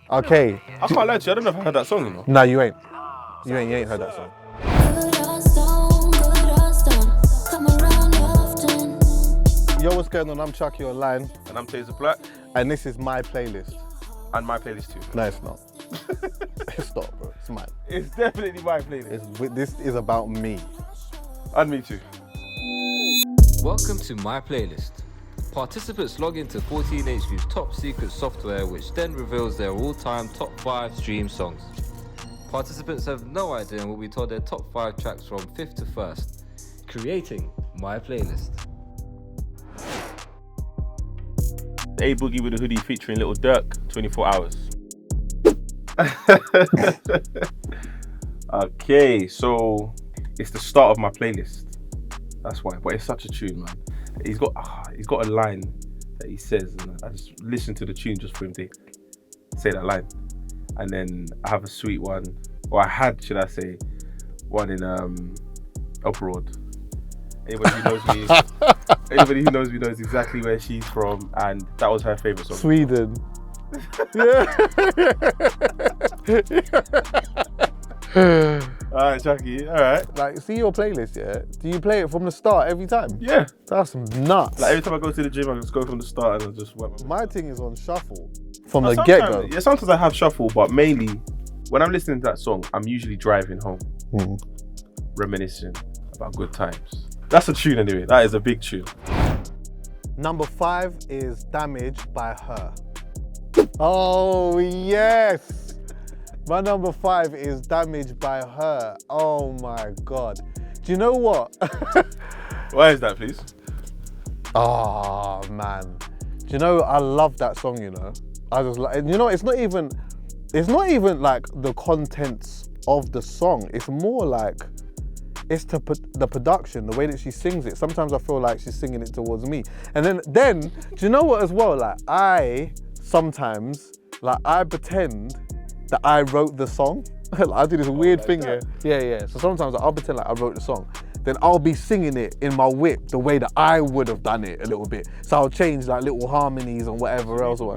Okay. I can't lie to you, I don't know if I heard that song, you know. No, you ain't. You ain't heard that song. Yo, what's going on? I'm Chuckie Online. And I'm Tazer Black. And this is my playlist. And my playlist too. No, it's not. It's not, bro. It's mine. It's definitely my playlist. This is about me. And me too. Welcome to my playlist. Participants log into 14HQ's top secret software, which then reveals their all-time top 5 stream songs. Participants have no idea and will be told their top 5 tracks from 5th to 1st, creating my playlist. A Boogie with a Hoodie featuring Little Dirk, 24 Hours. Okay, so it's the start of my playlist. That's why, but it's such a tune, man. He's got a line that he says, and I just listen to the tune just for him to say that line. And then I have a sweet one, or I had, should I say, one in abroad. Anybody who knows me knows exactly where she's from, and that was her favourite song. Sweden. Yeah. Alright, Chuckie, alright. Like, see your playlist, yeah? Do you play it from the start every time? Yeah. That's nuts. Like every time I go to the gym, I just go from the start and I just whack my thing is on shuffle from the get-go. Yeah, sometimes I have shuffle, but mainly when I'm listening to that song, I'm usually driving home, reminiscing about good times. That's a tune anyway. That is a big tune. Number 5 is Damage by Her. Oh, yes. My number 5 is Damage by Her. Oh my God. Do you know what? Why is that, please? Oh man. Do you know, I love that song, you know? I just like, you know, it's not even like the contents of the song. It's more like, it's the production, the way that she sings it. Sometimes I feel like she's singing it towards me. And then, do you know what as well? Like I pretend that I wrote the song. I do this weird thing here. Yeah. So sometimes I'll pretend like I wrote the song. Then I'll be singing it in my whip the way that I would have done it a little bit. So I'll change like little harmonies and whatever else. I'll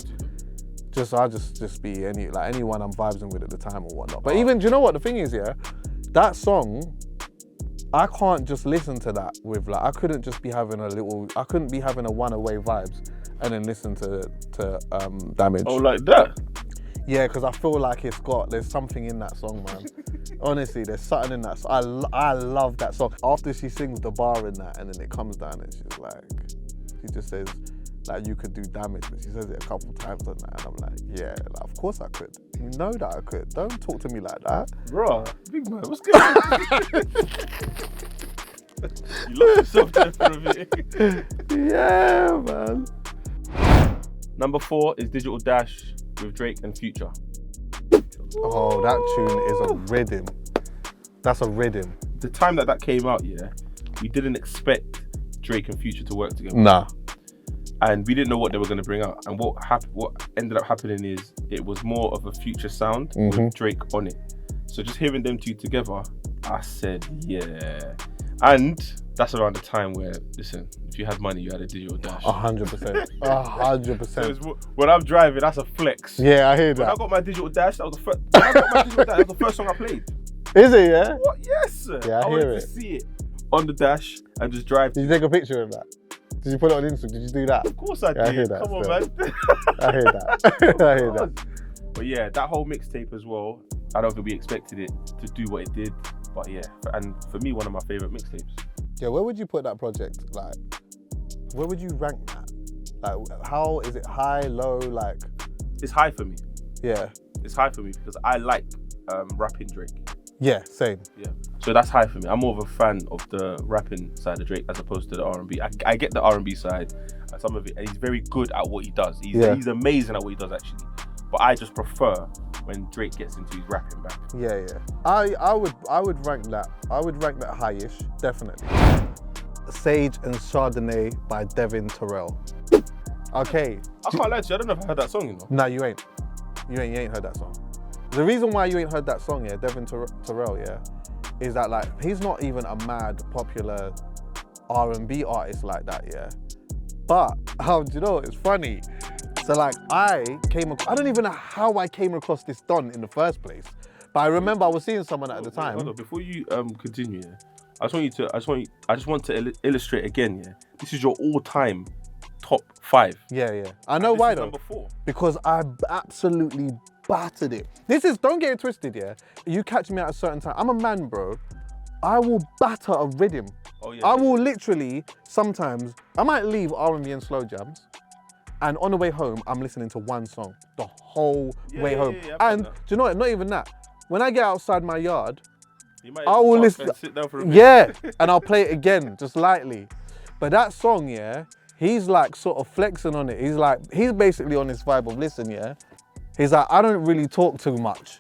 just be anyone I'm vibing with at the time or whatnot. But even, do you know what the thing is, yeah? That song, I can't just listen to that with like, I couldn't be having a one-away vibes and then listen to Damage. Oh, like that? Yeah, because I feel like there's something in that song, man. Honestly, there's something in that song. I love that song. After she sings the bar in that and then it comes down and she's like, she just says, like, you could do damage, but she says it a couple times on that and I'm like, yeah, like, of course I could. You know that I could. Don't talk to me like that. Bro, big man, what's going on? You lost yourself there for a bit. Yeah, man. Number 4 is Digital Dash with Drake and Future. Oh, that tune is a rhythm. That's a rhythm. The time that came out, yeah, we didn't expect Drake and Future to work together. Nah. And we didn't know what they were going to bring out. And what ended up happening is it was more of a Future sound with Drake on it. So just hearing them two together, I said, yeah. And that's around the time where, listen, if you had money, you had a Digital Dash. 100%. 100%. So when I'm driving, that's a flex. Yeah, I hear that. When I got my Digital Dash, that was the first song I played. Is it, yeah? What? Yes. Yeah, I wanted to see it on the dash and just drive. Did you take a picture of that? Did you put it on Instagram? Did you do that? Of course I did. I hear that. Come on, man. I hear that. I hear that. But yeah, that whole mixtape as well, I don't think we expected it to do what it did. But yeah, and for me, one of my favourite mixtapes. Yeah, where would you put that project? Like, where would you rank that? Like, how is it high, low, like? It's high for me. Yeah. It's high for me because I like rapping Drake. Yeah, same. Yeah. So that's high for me. I'm more of a fan of the rapping side of Drake as opposed to the R&B. I get the R&B side, and some of it, and he's very good at what he does. He's amazing at what he does, actually. But I just prefer when Drake gets into his rapping back. Yeah. I would rank that. I would rank that high-ish, definitely. Sage and Chardonnay by Devin Terrell. Okay. I can't lie to you, I don't know if I heard that song, you know. No, you ain't. You ain't heard that song. The reason why you ain't heard that song, yeah, Devin Terrell, yeah, is that like, he's not even a mad popular R&B artist like that, yeah. But, do you know, it's funny. So like I don't even know how I came across this Don in the first place. But I remember I was seeing someone at the time. Hold on, before you continue, yeah, I just want to illustrate again, yeah. This is your all-time top 5. Yeah. I know why though. Number 4. Because I absolutely battered it. Don't get it twisted, yeah. You catch me at a certain time. I'm a man, bro. I will batter a rhythm. Oh yeah. I will literally, sometimes, I might leave RnB and Slow Jams, and on the way home, I'm listening to one song the whole way home. And do you know what? Not even that. When I get outside my yard, I will listen. Sit down for a bit. Yeah, and I'll play it again, just lightly. But that song, yeah, he's like sort of flexing on it. He's basically on this vibe of, listen, yeah. He's like, I don't really talk too much,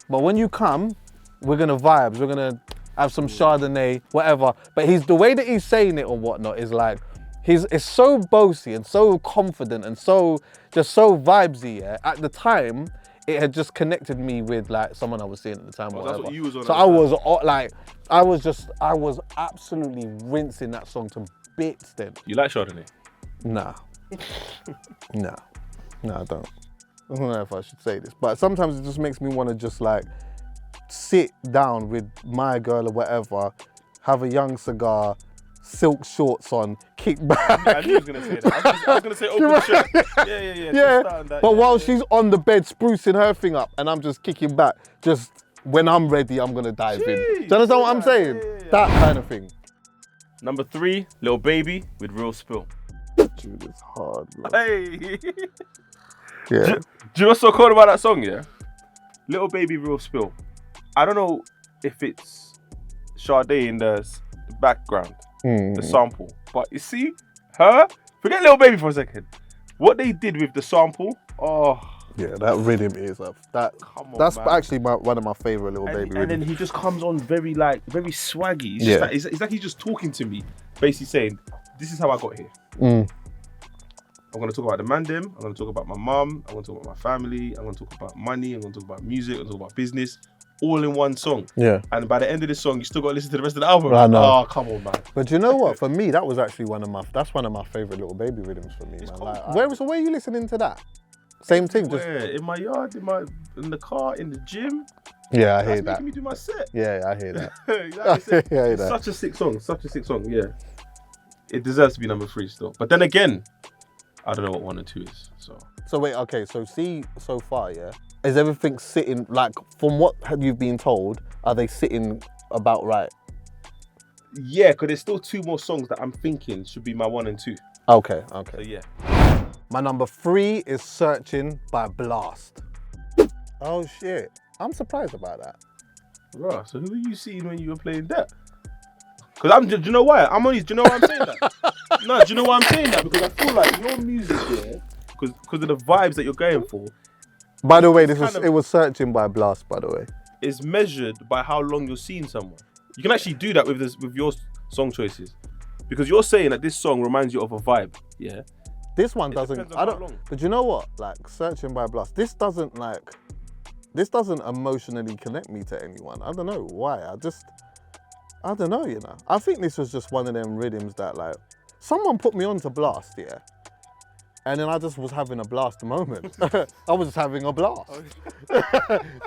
but when you come, we're gonna vibes. We're gonna have some Chardonnay, whatever. But the way that he's saying it or whatnot is like, it's so bossy and so confident and so vibesy, yeah. At the time, it had just connected me with like someone I was seeing at the time or That's whatever. what you was on. So I was absolutely rinsing that song to bits then. You like Chardonnay? Nah. No, I don't. I don't know if I should say this, but sometimes it just makes me want to just like sit down with my girl or whatever, have a young cigar, silk shorts on, kick back. I knew you was gonna say that. I was gonna say open shirt. Yeah. But while she's on the bed sprucing her thing up and I'm just kicking back, just when I'm ready, I'm gonna dive in. Do you understand what I'm saying? Yeah. That kind of thing. Number 3, Lil Baby with Real Spill. Dude, it's hard, bro. Hey. Yeah. Do you know what's so cool about that song, yeah? Lil Baby, Real Spill. I don't know if it's Sade in the background, the sample. But you see, forget Lil Baby for a second. What they did with the sample, yeah, that rhythm is that's man. actually one of my favorite Lil Baby and rhythms. then he just comes on very swaggy. It's Yeah. just like, it's like he's just talking to me, basically saying, this is how I got here. I'm going to talk about the mandem, I'm going to talk about my mum, I'm going to talk about my family, I'm going to talk about money, I'm going to talk about music, I'm going to talk about business, all in one song. Yeah. And by the end of this song, you still got to listen to the rest of the album. I know. Oh, come on, man. But you know what? For me, that was actually one of my favorite Lil Baby rhythms for me, man. Like, where are you listening to that? Same thing, just in my yard, in the car, in the gym. Yeah, I hear That's that. making me do my set. Yeah, I hear that. It's such a sick song, yeah. It deserves to be number 3 still. But then again, I don't know what 1 and 2 is, so wait, okay, so see, so far, yeah, is everything sitting, like, from what you've been told, are they sitting about right? Yeah, because there's still 2 more songs that I'm thinking should be my 1 and 2. Okay. So yeah. My number 3 is Searching by Blast. Oh shit, I'm surprised about that. Bro, so who were you seeing when you were playing that? Because do you know why? Do you know why I'm saying that? No, do you know why I'm saying that? Because I feel like your music here, because of the vibes that you're going for. By the way, it was Searching by Blast, by the way. Is measured by how long you're seeing someone. You can actually do that with your song choices. Because you're saying that this song reminds you of a vibe, yeah? This one doesn't, but you know what? Like, Searching by Blast, this doesn't emotionally connect me to anyone. I don't know why. I don't know, you know. I think this was just one of them rhythms that, like, someone put me on to Blast, yeah? And then I just was having a blast moment. I was just having a blast. Do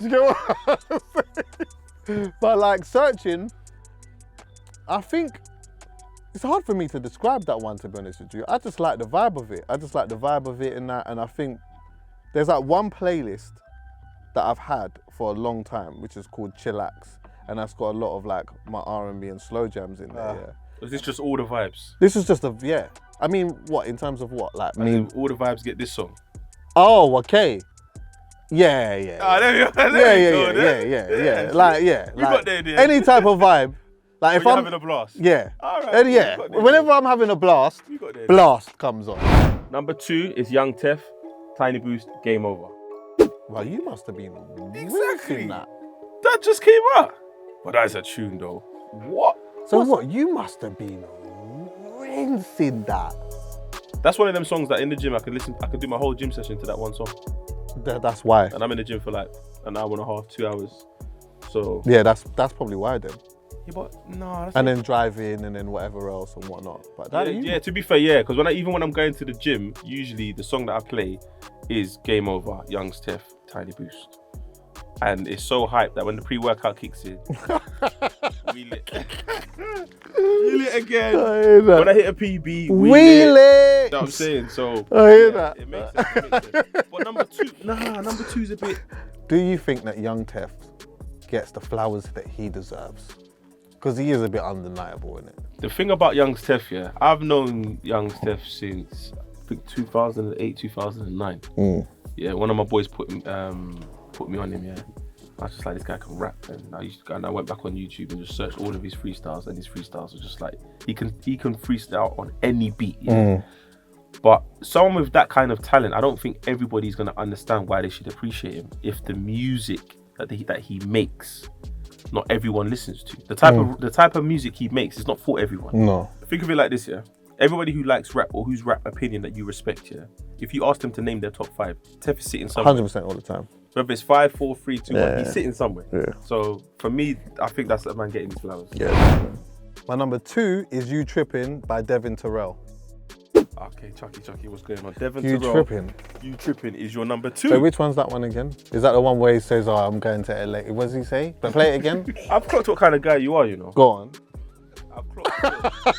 you get what I'm saying? But like, Searching, I think, it's hard for me to describe that one, to be honest with you. I just like the vibe of it. And that, and I think there's like one playlist that I've had for a long time, which is called Chillax. And that's got a lot of like my RnB and slow jams in there, yeah. Is this just all the vibes? This is just yeah. I mean, what, in terms of what? Like, all the vibes get this song. Oh, okay. Yeah. Oh, there you go. Yeah. Like, yeah. We like, got there, yeah. Any type of vibe. Like, if I'm having a blast. Yeah. All right. Yeah. Whenever I'm having a blast, Blast comes on. Number 2 is Young Tef, Tiny Boost, Game Over. Well, you must have been Exactly. that. That just came out. But that's a tune though. What? So what? You must have been rinsing that. That's one of them songs that in the gym I could do my whole gym session to that one song. That's why. And I'm in the gym for like an hour and a half, 2 hours. So yeah, that's probably why then. Yeah, but no. And then driving and then whatever else and whatnot. But that Yeah, to be fair, yeah, because even when I'm going to the gym, usually the song that I play is Game Over, Young Steph, Tiny Boost. And it's so hyped that when the pre-workout kicks in, wheel it. Wheel it again. I hear that. When I hit a PB, Wheel it. You know what I'm saying? So I hear that. It makes sense. But number two's a bit. Do you think that Young Tef gets the flowers that he deserves? Because he is a bit undeniable, isn't it? The thing about Young Steph, yeah, I've known Young Steph since I think 2008, 2009. Yeah, one of my boys put me on him. Yeah, I was just like, this guy can rap, and I went back on YouTube and just searched all of his freestyles, and his freestyles were just like he can freestyle on any beat. Yeah. But someone with that kind of talent, I don't think everybody's gonna understand why they should appreciate him if the music that he makes, not everyone listens to. The type of music he makes is not for everyone. No. Think of it like this, yeah. Everybody who likes rap or whose rap opinion that you respect, yeah. If you ask them to name their top 5, Tef is sitting somewhere. 100% all the time. Whether it's 5, 4, 3, 2, 1, Yeah. he's sitting somewhere. Yeah. So for me, I think that's that man getting his flowers. Yeah. My number 2 is You Trippin' by Devin Terrell. Okay, Chuckie, what's going on? Devin You Terrell, Trippin'. You Trippin' is your number 2. So which one's that one again? Is that the one where he says, oh, I'm going to LA? What does he say? But play it again. I've clocked what kind of guy you are, you know. Go on. I've clocked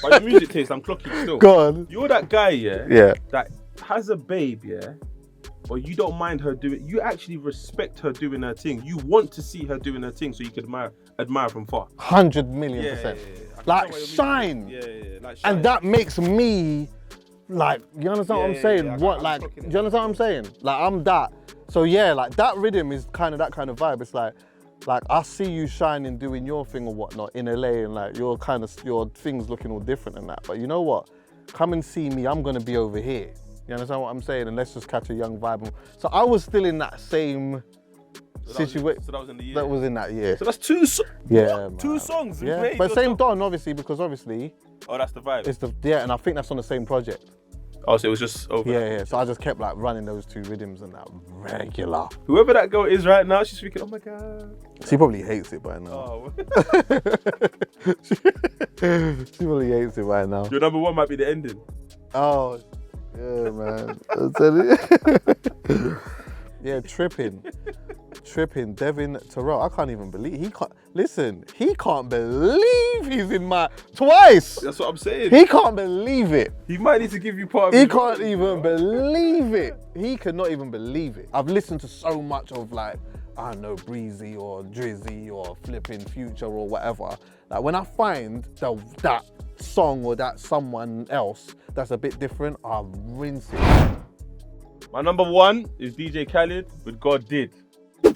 by your music taste, I'm clocking still. Go on. You're that guy, yeah? Yeah. That has a babe, yeah? But you don't mind her doing, you actually respect her doing her thing. You want to see her doing her thing so you can admire from far. 100 million Yeah, percent. yeah, yeah. Like shine. Yeah, like shine. And that makes me, like, you understand what I'm saying? yeah, What, I'm like, clocking do it. you understand what I'm saying? Like, I'm that. So yeah, like that rhythm is kind of that kind of vibe. It's like I see you shining, doing your thing or whatnot in LA, and like your things looking all different and that. But you know what? Come and see me. I'm gonna be over here. You understand what I'm saying? And let's just catch a young vibe. So I was still in that same situation. So that was in the year. That was in that year. So that's two songs. Yeah, Two man. songs. Yeah, Mate, but you're same top. Don, obviously, because obviously Oh, that's the vibe. it's and I think that's on the same project. Oh, so it was just over. Yeah. So I just kept like running those 2 rhythms and that regular. Whoever that girl is right now, she's thinking, oh my God. She probably hates it by now. Oh. She probably hates it by now. Your number 1 might be the ending. Oh, yeah, man. I'm telling you. Yeah, Trippin', Devin Terrell. I can't even believe he can't believe he's in my twice. That's what I'm saying. He can't believe it. He might need to give you part of He his can't royalties, even bro. believe it. He could not even believe it. I've listened to so much of like, I don't know, Breezy or Drizzy or flipping Future or whatever. Like when I find that song or that someone else that's a bit different, I'll rinse it. My number 1 is DJ Khaled with God Did.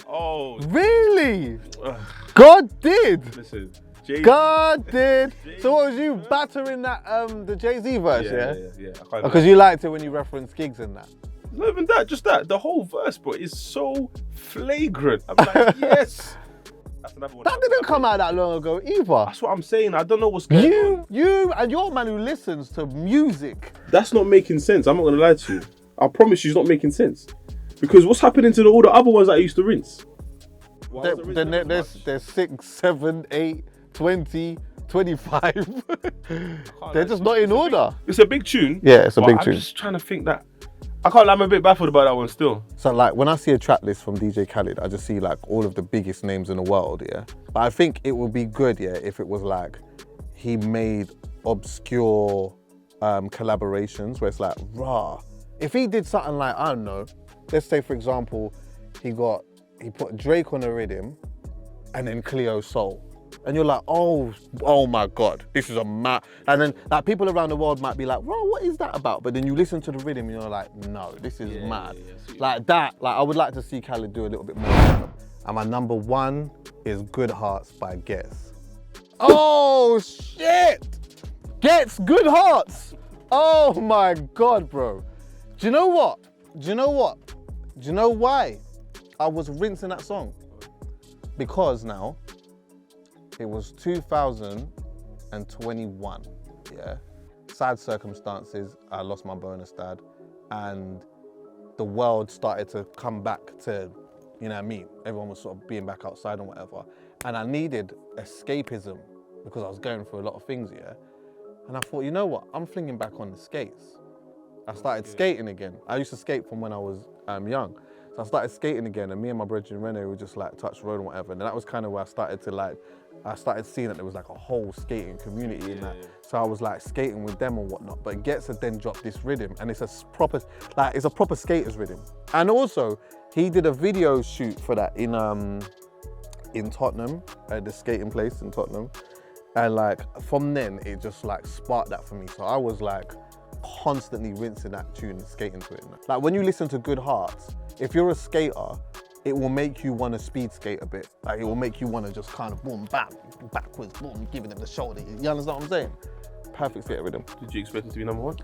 Oh, Really? ugh, God did. listen. Jay-Z. God did. Jay-Z. So what was you battering that the Jay-Z verse, yeah? Yeah. I can't Because you liked it when you referenced gigs and that. Not even that, just that. The whole verse, bro, is so flagrant. I'm like, yes. That's another one. That didn't come out that long ago either. That's what I'm saying. I don't know what's going on. You and you're a man who listens to music. That's not making sense. I'm not going to lie to you. I promise you it's not making sense. Because what's happening to all the other ones that I used to rinse? Why wasn't rinsing them as much? There's 6, 7, 8, 20, 25. They're just not in order. It's a big tune. Yeah, it's a but big I'm tune. just trying to think that. I can't lie, I'm a bit baffled about that one still. So like when I see a track list from DJ Khaled, I just see like all of the biggest names in the world, yeah? But I think it would be good, yeah, if it was like he made obscure collaborations where it's like, rah. If he did something like, I don't know, let's say for example, he put Drake on a rhythm and then Cleo Soul. And you're like, oh my God, this is a mad. And then like people around the world might be like, bro, what is that about? But then you listen to the rhythm and you're like, no, this is mad. Like that, like I would like to see Khaled do a little bit more. And my number 1 is Good Hearts by Gets. Oh shit! Gets Good Hearts! Oh my God, bro. Do you know what? Do you know why I was rinsing that song? Because now, it was 2021, yeah? Sad circumstances, I lost my bonus dad, and the world started to come back to, you know what I mean? Everyone was sort of being back outside and whatever. And I needed escapism because I was going through a lot of things, yeah. And I thought, you know what? I'm flinging back on the skates. I started skating again. I used to skate from when I was young. So I started skating again, and me and my brother Rene would just like touch the road and whatever. And that was kind of where I started seeing that there was like a whole skating community in that. So I was like skating with them and whatnot. But Getza then dropped this rhythm, and it's a proper skater's rhythm. And also, he did a video shoot for that in Tottenham, at the skating place in Tottenham. And like from then, it just like sparked that for me. So I was like constantly rinsing that tune and skating to it. Like when you listen to Good Hearts, if you're a skater, it will make you want to speed skate a bit. Like it will make you want to just kind of boom, bam, backwards, boom, giving them the shoulder. You understand what I'm saying? Perfect skater rhythm. Did you expect it to be number one?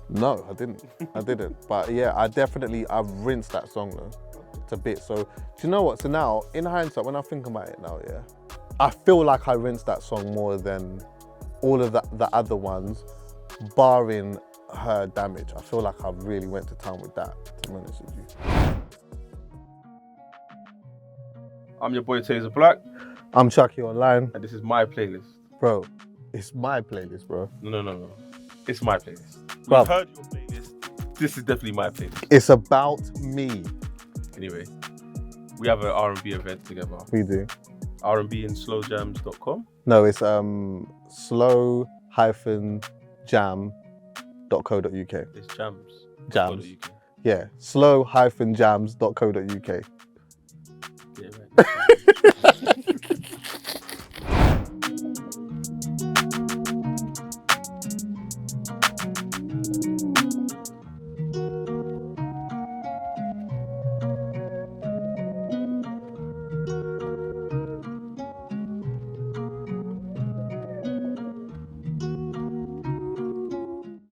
No, I didn't. But yeah, I've rinsed that song though. It's a bit. So do you know what? So now, in hindsight, when I think about it now, yeah, I feel like I rinsed that song more than all of the other ones, barring Her Damage. I feel like I really went to town with that, to be honest with you. I'm your boy Tazer Black. I'm Chuckie Online. And this is my playlist. Bro, it's my playlist, bro. No. It's my playlist. Bruv. We've heard your playlist. This is definitely my playlist. It's about me. Anyway, we have an R&B event together. We do. RnBslowjams.com. No, it's slow-jam.co.uk. It's jams. Jams. Yeah, slow-jams.co.uk.